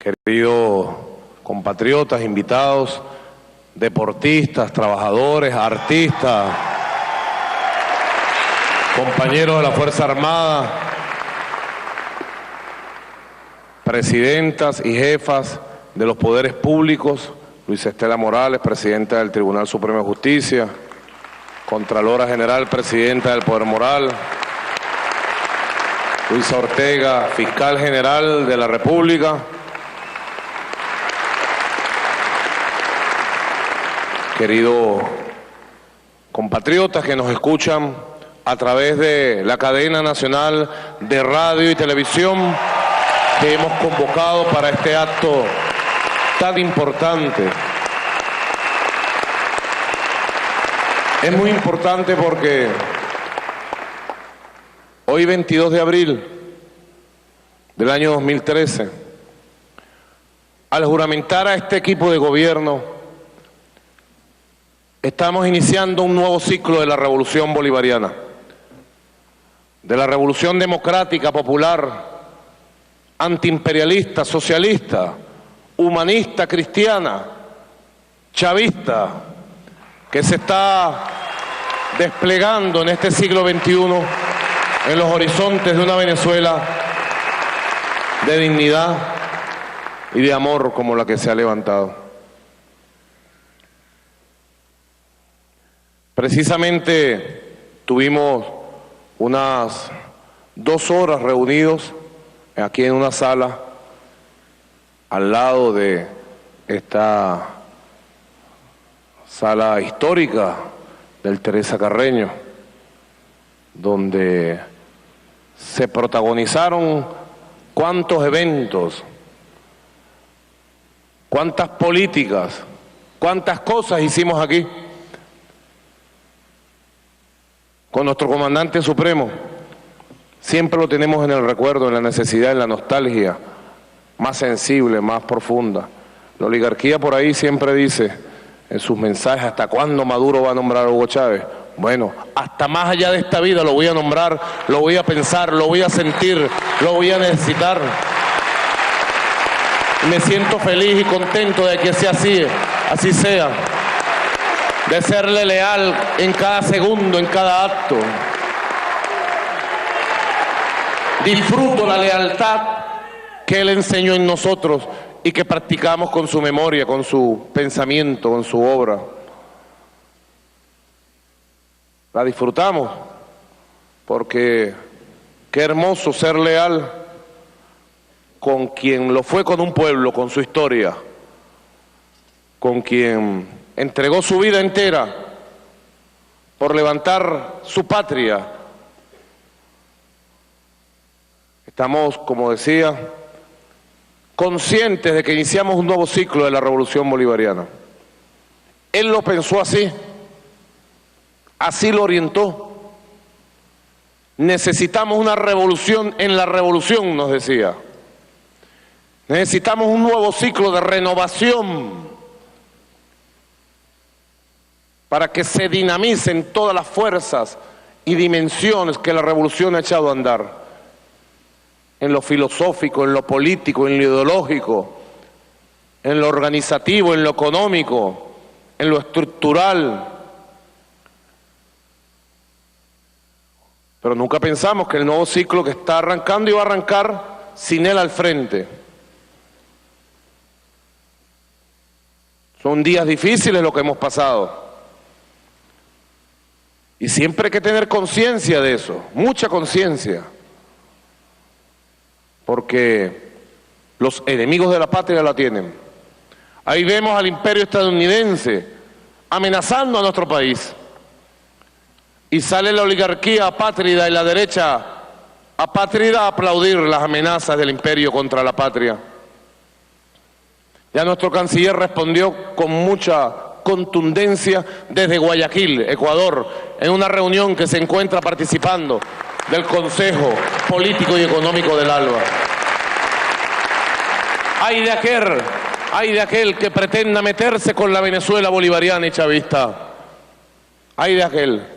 Queridos compatriotas, invitados, deportistas, trabajadores, artistas, compañeros de la Fuerza Armada, presidentas y jefas de los poderes públicos, Luisa Estela Morales, presidenta del Tribunal Supremo de Justicia, Contralora General, presidenta del Poder Moral, Luisa Ortega, fiscal general de la República, queridos compatriotas que nos escuchan a través de la cadena nacional de radio y televisión que hemos convocado para este acto tan importante. Es muy importante porque hoy, 22 de abril del año 2013, al juramentar a este equipo de gobierno, estamos iniciando un nuevo ciclo de la Revolución Bolivariana, de la Revolución Democrática, Popular, antiimperialista, socialista, humanista, cristiana, chavista, que se está desplegando en este siglo XXI en los horizontes de una Venezuela de dignidad y de amor como la que se ha levantado. Precisamente tuvimos unas 2 horas reunidos aquí en una sala al lado de esta sala histórica del Teresa Carreño, donde se protagonizaron cuántos eventos, cuántas políticas, cuántas cosas hicimos aquí con nuestro comandante supremo. Siempre lo tenemos en el recuerdo, en la necesidad, en la nostalgia más sensible, más profunda. La oligarquía por ahí siempre dice en sus mensajes: ¿hasta cuándo Maduro va a nombrar a Hugo Chávez? Bueno, hasta más allá de esta vida lo voy a nombrar, lo voy a pensar, lo voy a sentir, lo voy a necesitar. Y me siento feliz y contento de que sea así sea, de serle leal en cada segundo, en cada acto. Disfruto la lealtad que él enseñó en nosotros y que practicamos con su memoria, con su pensamiento, con su obra. La disfrutamos porque qué hermoso ser leal con quien lo fue con un pueblo, con su historia, con quien entregó su vida entera por levantar su patria. Estamos, como decía, conscientes de que iniciamos un nuevo ciclo de la Revolución Bolivariana. Él lo pensó así, así lo orientó. Necesitamos una revolución en la revolución, nos decía. Necesitamos un nuevo ciclo de renovación para que se dinamicen todas las fuerzas y dimensiones que la revolución ha echado a andar. En lo filosófico, en lo político, en lo ideológico, en lo organizativo, en lo económico, en lo estructural. Pero nunca pensamos que el nuevo ciclo que está arrancando iba a arrancar sin él al frente. Son días difíciles lo que hemos pasado. Y siempre hay que tener conciencia de eso, mucha conciencia. Porque los enemigos de la patria la tienen. Ahí vemos al imperio estadounidense amenazando a nuestro país. Y sale la oligarquía apátrida y la derecha apátrida a aplaudir las amenazas del imperio contra la patria. Ya nuestro canciller respondió con mucha contundencia desde Guayaquil, Ecuador, en una reunión que se encuentra participando del Consejo Político y Económico del ALBA. Ay de aquel que pretenda meterse con la Venezuela bolivariana y chavista. Ay de aquel.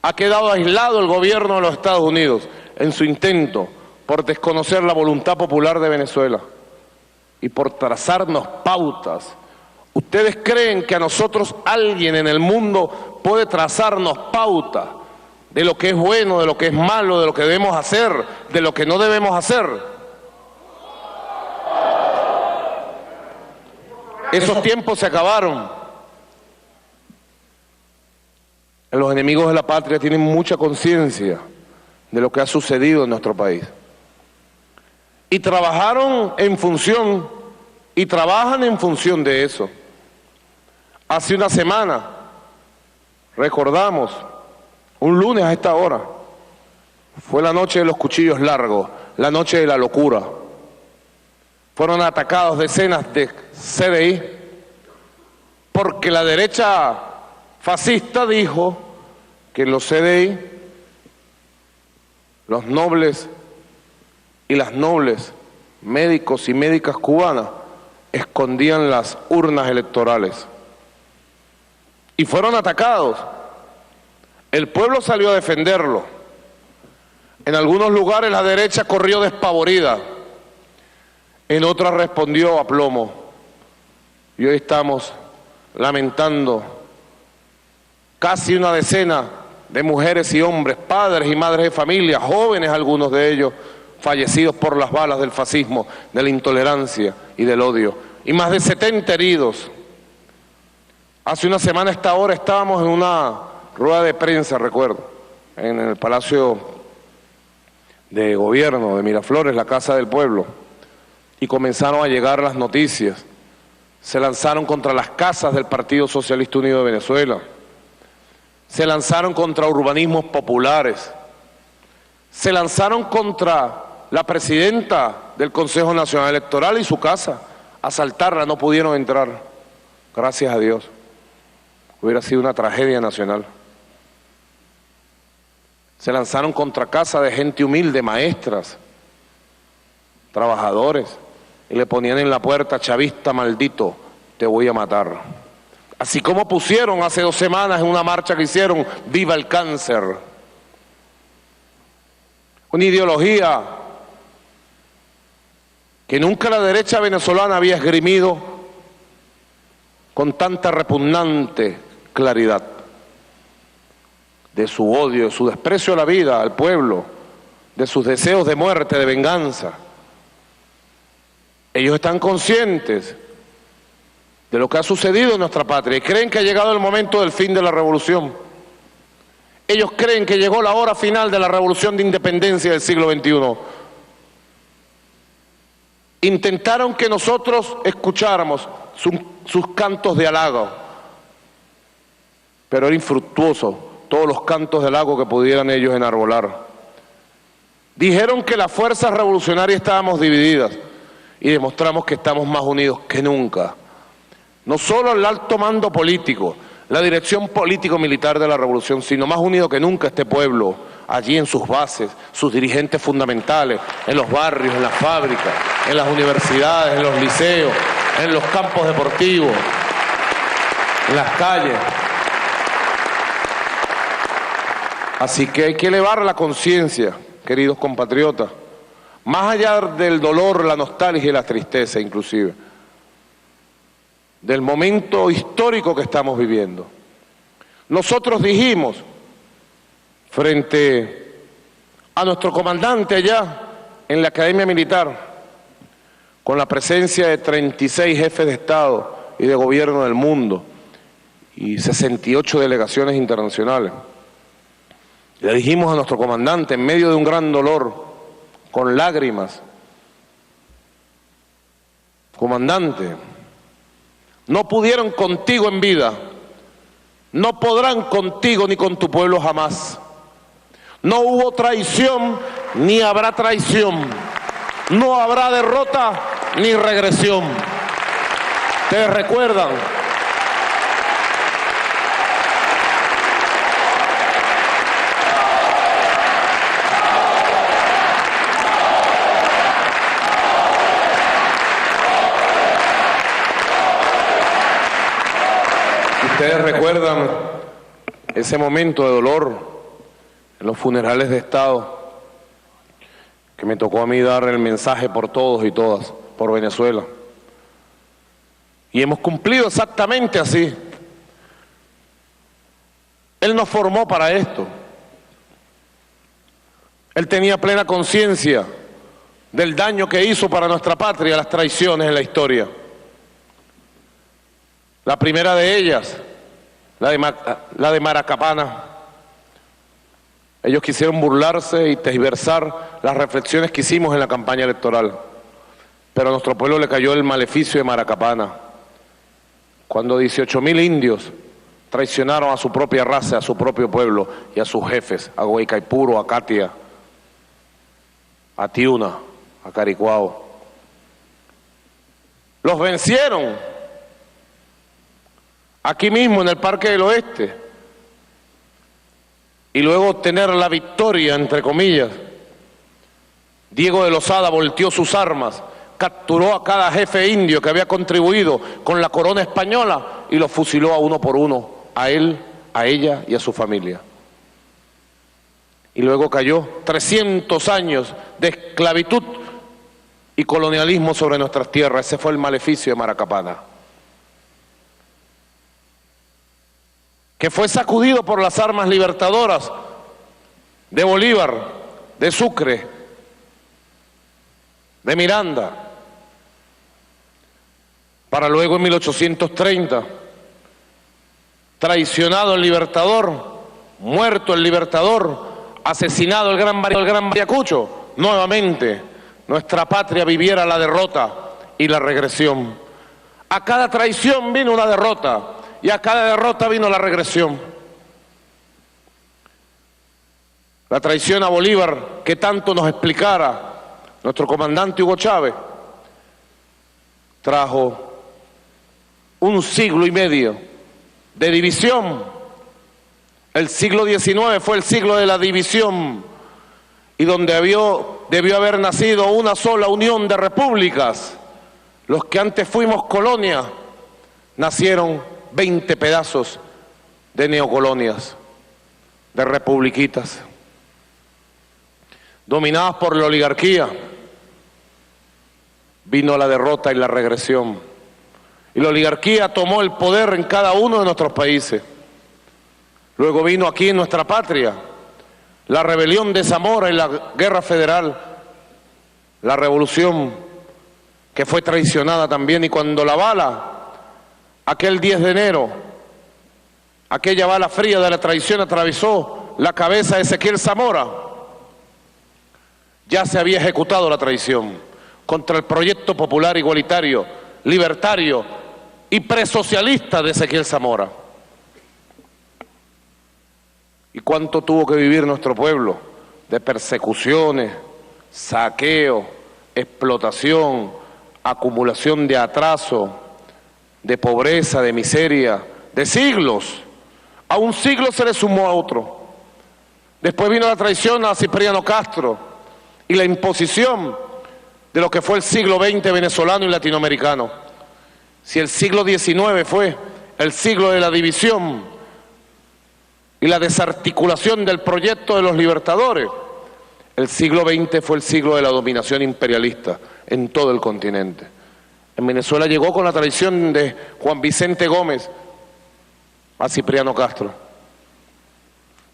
Ha quedado aislado el gobierno de los Estados Unidos en su intento por desconocer la voluntad popular de Venezuela. y por trazarnos pautas. ¿Ustedes creen que a nosotros alguien en el mundo puede trazarnos pautas de lo que es bueno, de lo que es malo, de lo que debemos hacer, de lo que no debemos hacer? Esos tiempos se acabaron. Los enemigos de la patria tienen mucha conciencia de lo que ha sucedido en nuestro país. Y trabajaron en función, y trabajan en función de eso. Hace una semana, recordamos, un lunes a esta hora, fue la noche de los cuchillos largos, la noche de la locura. Fueron atacados decenas de CDI porque la derecha fascista dijo que los CDI, los nobles y las nobles médicos y médicas cubanas, escondían las urnas electorales. Y fueron atacados. El pueblo salió a defenderlo. En algunos lugares la derecha corrió despavorida. En otras respondió a plomo. Y hoy estamos lamentando casi una decena de mujeres y hombres, padres y madres de familia, jóvenes algunos de ellos, fallecidos por las balas del fascismo, de la intolerancia y del odio. Y más de 70 heridos. Hace una semana a esta hora estábamos en una rueda de prensa, recuerdo, en el Palacio de Gobierno de Miraflores, la Casa del Pueblo, y comenzaron a llegar las noticias. Se lanzaron contra las casas del Partido Socialista Unido de Venezuela, se lanzaron contra urbanismos populares, se lanzaron contra la presidenta del Consejo Nacional Electoral y su casa, asaltarla, no pudieron entrar, gracias a Dios. Hubiera sido una tragedia nacional. Se lanzaron contra casa de gente humilde, maestras, trabajadores, y le ponían en la puerta: chavista maldito, te voy a matar. Así como pusieron hace 2 semanas en una marcha que hicieron: viva el cáncer. Una ideología que nunca la derecha venezolana había esgrimido con tanta repugnante claridad, de su odio, de su desprecio a la vida, al pueblo, de sus deseos de muerte, de venganza. Ellos están conscientes de lo que ha sucedido en nuestra patria y creen que ha llegado el momento del fin de la revolución. Ellos creen que llegó la hora final de la revolución de independencia del siglo XXI. Intentaron que nosotros escucháramos sus cantos de halago, pero era infructuoso todos los cantos de halago que pudieran ellos enarbolar. Dijeron que las fuerzas revolucionarias estábamos divididas y demostramos que estamos más unidos que nunca. No solo el alto mando político, la dirección político-militar de la revolución, sino más unido que nunca este pueblo, allí en sus bases, sus dirigentes fundamentales, en los barrios, en las fábricas, en las universidades, en los liceos, en los campos deportivos, en las calles. Así que hay que elevar la conciencia, queridos compatriotas, más allá del dolor, la nostalgia y la tristeza inclusive, del momento histórico que estamos viviendo. Nosotros dijimos, frente a nuestro comandante allá en la Academia Militar, con la presencia de 36 jefes de Estado y de gobierno del mundo y 68 delegaciones internacionales, le dijimos a nuestro comandante, en medio de un gran dolor, con lágrimas: comandante, no pudieron contigo en vida, no podrán contigo ni con tu pueblo jamás. No hubo traición ni habrá traición, no habrá derrota ni regresión. ¿Ustedes recuerdan? ¿Ustedes recuerdan ese momento de dolor en los funerales de Estado que me tocó a mí dar el mensaje por todos y todas, por Venezuela? Y hemos cumplido exactamente así. Él nos formó para esto. Él tenía plena conciencia del daño que hizo para nuestra patria las traiciones en la historia. La primera de ellas, la de Maracapana. Ellos quisieron burlarse y tergiversar las reflexiones que hicimos en la campaña electoral. Pero a nuestro pueblo le cayó el maleficio de Maracapana, cuando 18.000 indios traicionaron a su propia raza, a su propio pueblo y a sus jefes, a Guaycaipuro, a Catia, a Tiuna, a Caricuao. Los vencieron aquí mismo en el Parque del Oeste, y luego obtener la victoria, entre comillas. Diego de Lozada volteó sus armas, capturó a cada jefe indio que había contribuido con la corona española y los fusiló a uno por uno, a él, a ella y a su familia. Y luego cayó 300 años de esclavitud y colonialismo sobre nuestras tierras. Ese fue el maleficio de Maracapana, que fue sacudido por las armas libertadoras de Bolívar, de Sucre, de Miranda, para luego en 1830, traicionado el libertador, muerto el libertador, asesinado el gran Ayacucho, nuevamente nuestra patria viviera la derrota y la regresión. A cada traición vino una derrota, y a cada derrota vino la regresión. La traición a Bolívar, que tanto nos explicara nuestro comandante Hugo Chávez, trajo 1 siglo y medio de división. El siglo XIX fue el siglo de la división, y donde debió haber nacido una sola unión de repúblicas. Los que antes fuimos colonia, nacieron 20 pedazos de neocolonias, de republiquitas, dominadas por la oligarquía. Vino la derrota y la regresión, y la oligarquía tomó el poder en cada uno de nuestros países. Luego vino aquí en nuestra patria la rebelión de Zamora y la guerra federal, la revolución que fue traicionada también. Y cuando la bala, aquel 10 de enero, aquella bala fría de la traición atravesó la cabeza de Ezequiel Zamora, ya se había ejecutado la traición contra el proyecto popular igualitario, libertario y presocialista de Ezequiel Zamora. ¿Y cuánto tuvo que vivir nuestro pueblo de persecuciones, saqueo, explotación, acumulación de atraso, de pobreza, de miseria, de siglos? A un siglo se le sumó a otro. Después vino la traición a Cipriano Castro y la imposición de lo que fue el siglo XX venezolano y latinoamericano. Si el siglo XIX fue el siglo de la división y la desarticulación del proyecto de los libertadores, el siglo XX fue el siglo de la dominación imperialista en todo el continente. En Venezuela llegó con la traición de Juan Vicente Gómez a Cipriano Castro.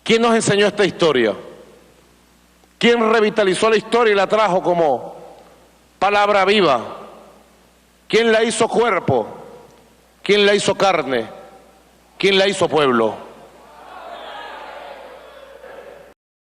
¿Quién nos enseñó esta historia? ¿Quién revitalizó la historia y la trajo como palabra viva? ¿Quién la hizo cuerpo? ¿Quién la hizo carne? ¿Quién la hizo pueblo?